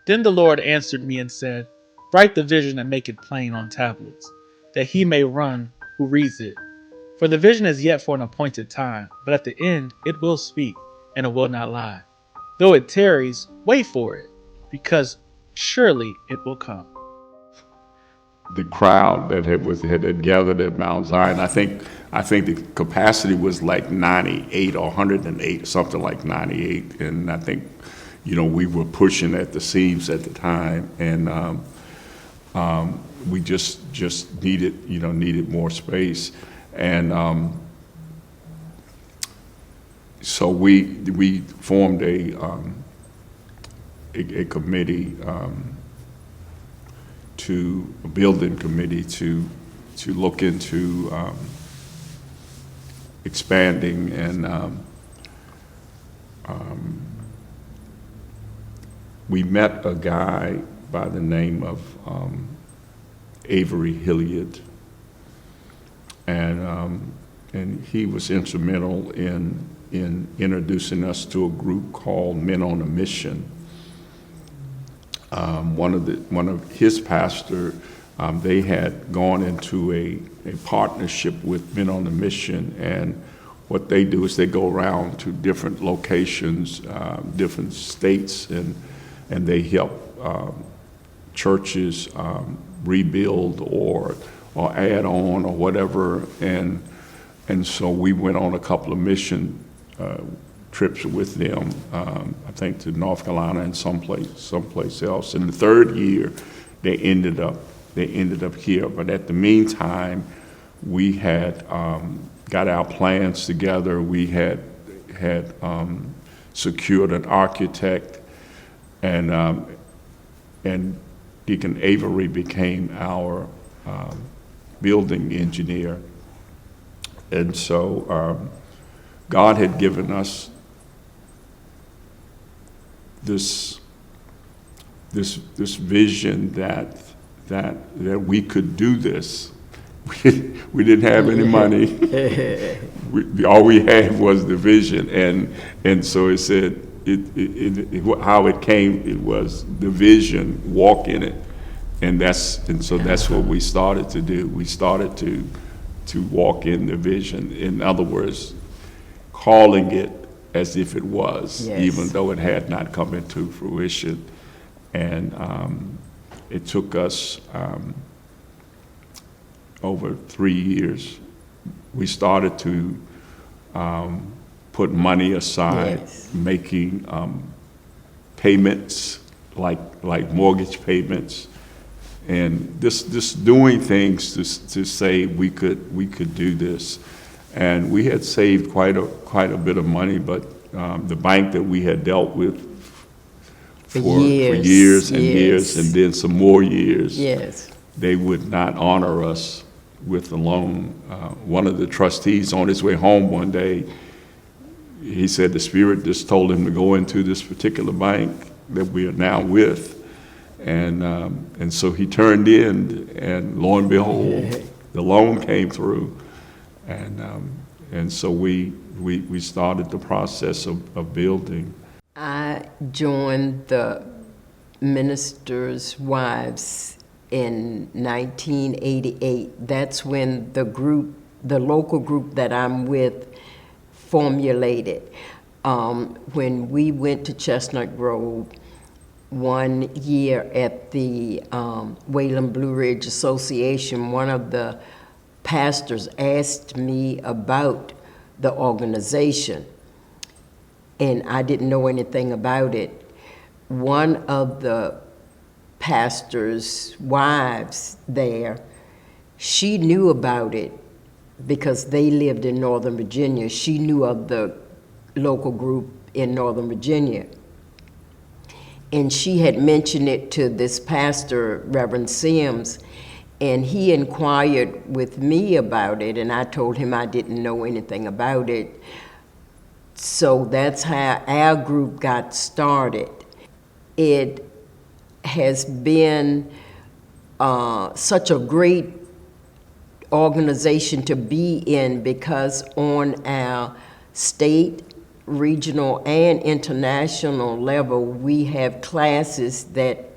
Then the Lord answered me and said, Write the vision and make it plain on tablets, that he may run who reads it. For the vision is yet for an appointed time, but at the end it will speak, and it will not lie. Though it tarries, wait for it, because surely it will come. The crowd that had gathered at Mount Zion, I think the capacity was like 98 or 108, something like 98, and I think, we were pushing at the seams at the time, and we just needed more space, and so we formed a committee. To a building committee to look into expanding, and we met a guy by the name of Avery Hilliard, and he was instrumental in introducing us to a group called Men on a Mission. One of his pastor, they had gone into a partnership with Men on a Mission, and what they do is they go around to different locations, different states, and they help churches rebuild or add on or whatever, and so we went on a couple of mission trips with them, I think to North Carolina and someplace else. In the third year, they ended up here. But at the meantime, we had got our plans together. We had secured an architect, and Deacon Avery became our building engineer. And so God had given us this vision that we could do this. We didn't have any money. All we had was the vision, and so it said how it came. It was the vision, walk in it, and so that's what we started to do. We started to walk in the vision. In other words, calling it as if it was, yes, even though it had not come into fruition. And it took us over 3 years. We started to put money aside, yes, making payments like mortgage payments, and just doing things to say we could do this. And we had saved quite a bit of money, but the bank that we had dealt with for years and years, and then some more years, yes, they would not honor us with the loan. One of the trustees on his way home one day, he said the Spirit just told him to go into this particular bank that we are now with, and so he turned in, and lo and behold, the loan came through. And so we started the process of building. I joined the Ministers' Wives in 1988. That's when the local group that I'm with, formulated. When we went to Chestnut Grove one year at the Wayland Blue Ridge Association, one of the pastors asked me about the organization, and I didn't know anything about it. One of the pastor's wives there, she knew about it because they lived in Northern Virginia. She knew of the local group in Northern Virginia. And she had mentioned it to this pastor, Reverend Sims, and he inquired with me about it, and I told him I didn't know anything about it. So that's how our group got started. It has been such a great organization to be in, because on our state, regional and international level, we have classes that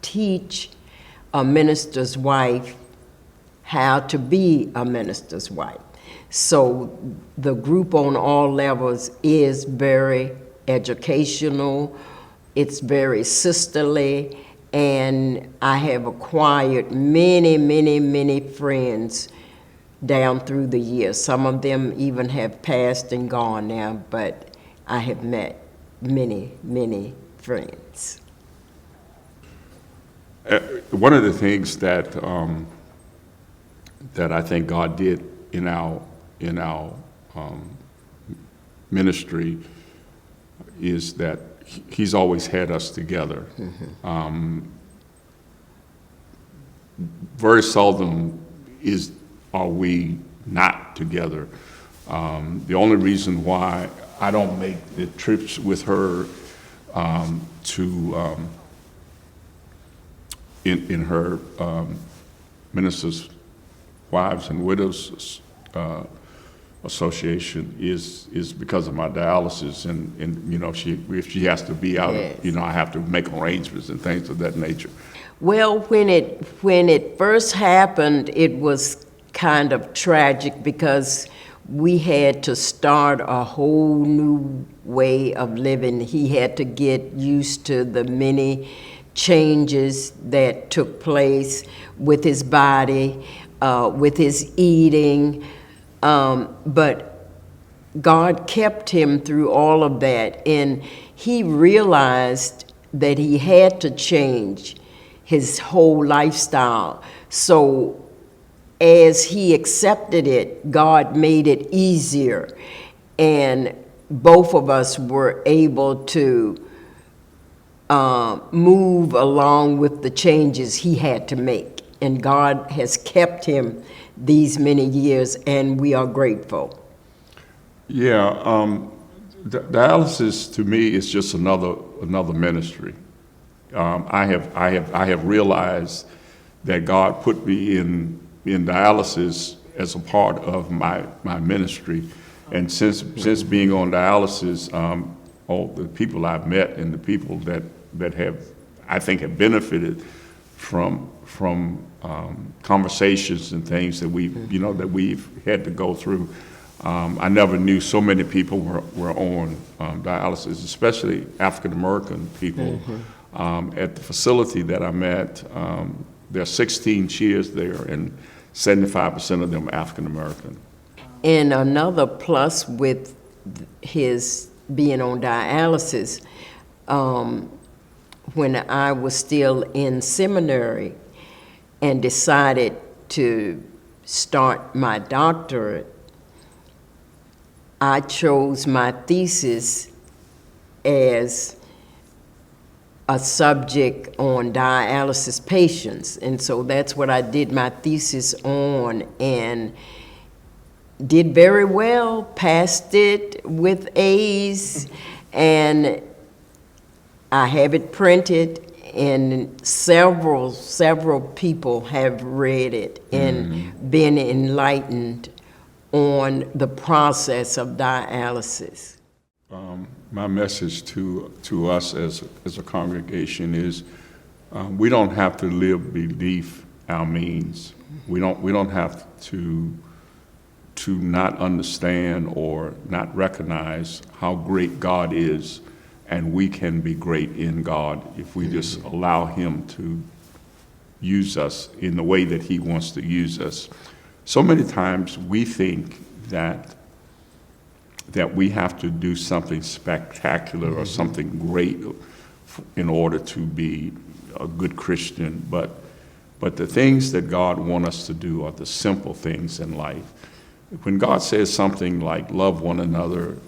teach a minister's wife how to be a minister's wife. So the group on all levels is very educational, it's very sisterly, and I have acquired many, many, many friends down through the years. Some of them even have passed and gone now, but I have met many, many friends. One of the things that that I think God did in our ministry is that He's always had us together. Very seldom are we not together. The only reason why I don't make the trips with her to in her Ministers' Wives and Widows Association is because of my dialysis, and you know, if she has to be out, Yes. you know, I have to make arrangements and things of that nature. Well, when it first happened, it was kind of tragic because we had to start a whole new way of living. He had to get used to the many changes that took place with his body, with his eating, but God kept him through all of that, and he realized that he had to change his whole lifestyle. So as he accepted it, God made it easier, and both of us were able to move along with the changes he had to make. And God has kept him these many years, and we are grateful. Yeah, dialysis to me is just another ministry. I have realized that God put me in dialysis as a part of my ministry, and since being on dialysis, all the people I've met and the people that have, I think, have benefited from conversations and things that we've had to go through. I never knew so many people were on dialysis, especially African American people. At the facility that I'm at, there are 16 chairs there, and 75% of them are African American. And another plus with his being on dialysis, when I was still in seminary and decided to start my doctorate, I chose my thesis as a subject on dialysis patients. And so that's what I did my thesis on, and did very well, passed it with A's, and I have it printed, and several people have read it and been enlightened on the process of dialysis. My message to us as a congregation is we don't have to live beneath our means. We don't have to not understand or not recognize how great God is, and we can be great in God if we just allow Him to use us in the way that He wants to use us. So many times we think that we have to do something spectacular or something great in order to be a good Christian, but the things that God wants us to do are the simple things in life. When God says something like love one another,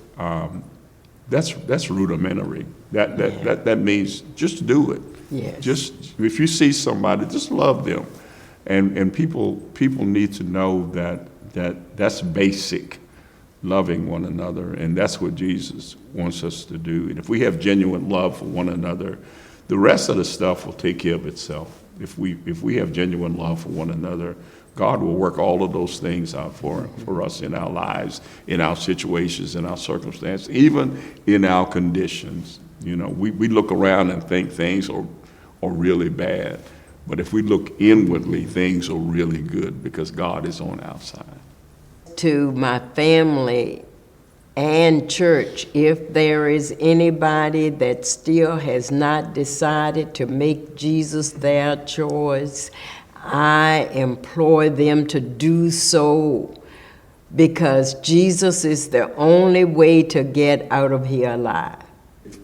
that's rudimentary. That means just do it. Yes. Just if you see somebody, just love them, and people need to know that's basic. Loving one another, and that's what Jesus wants us to do. And if we have genuine love for one another, the rest of the stuff will take care of itself. If we have genuine love for one another, God will work all of those things out for us in our lives, in our situations, in our circumstances, even in our conditions. You know, we look around and think things are really bad. But if we look inwardly, things are really good because God is on our side. To my family and church, if there is anybody that still has not decided to make Jesus their choice, I implore them to do so, because Jesus is the only way to get out of here alive.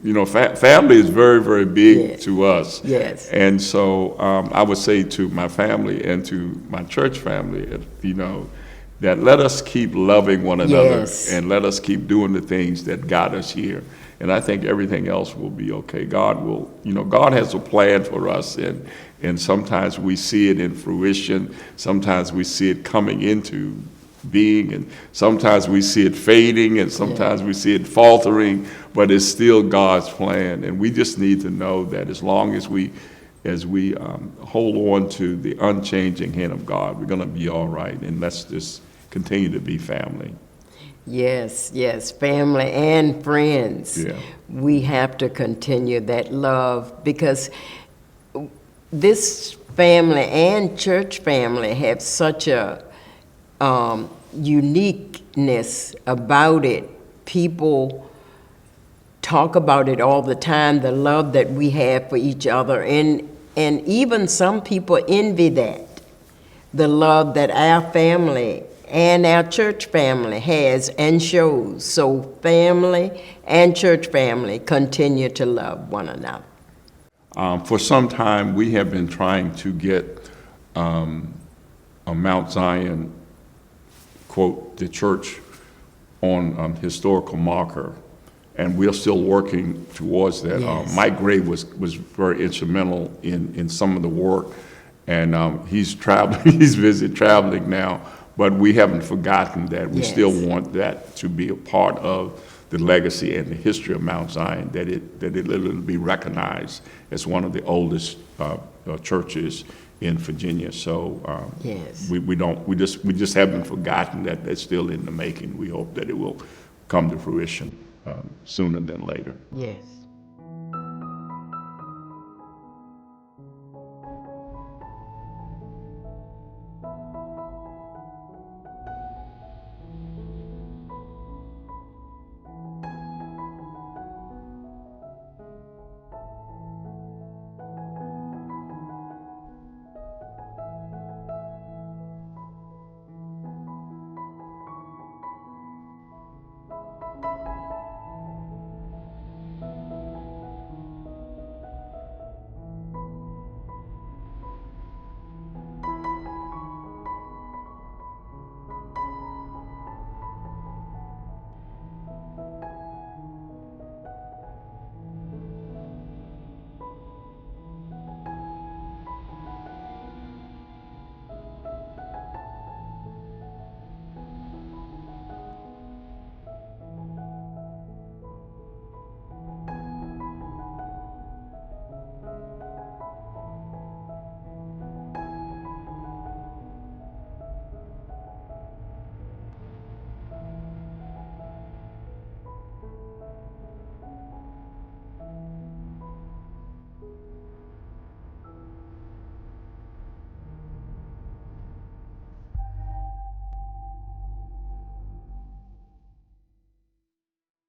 You know, family is very, very big Yes. to us. Yes. And so I would say to my family and to my church family, you know, that let us keep loving one another. Yes. And let us keep doing the things that got us here. And I think everything else will be okay. God will, you know, God has a plan for us, and sometimes we see it in fruition. Sometimes we see it coming into being, and sometimes we see it fading, and sometimes we see it faltering, but it's still God's plan. And we just need to know that as long as we hold on to the unchanging hand of God, we're going to be all right. And let's just continue to be family. Yes, yes, family and friends. Yeah. We have to continue that love, because this family and church family have such a uniqueness about it. People talk about it all the time, the love that we have for each other, and even some people envy that, the love that our family and our church family has and shows. So family and church family continue to love one another. For some time, we have been trying to get a Mount Zion, quote, the church on historical marker, and we're still working towards that. Yes. Mike Gray was very instrumental in some of the work, and he's traveling, he's busy traveling now, but we haven't forgotten that. We Yes. still want that to be a part of the legacy and the history of Mount Zion, that it literally be recognized as one of the oldest churches in Virginia. So Yes. we just haven't forgotten that. That's still in the making. We hope that it will come to fruition sooner than later. Yes.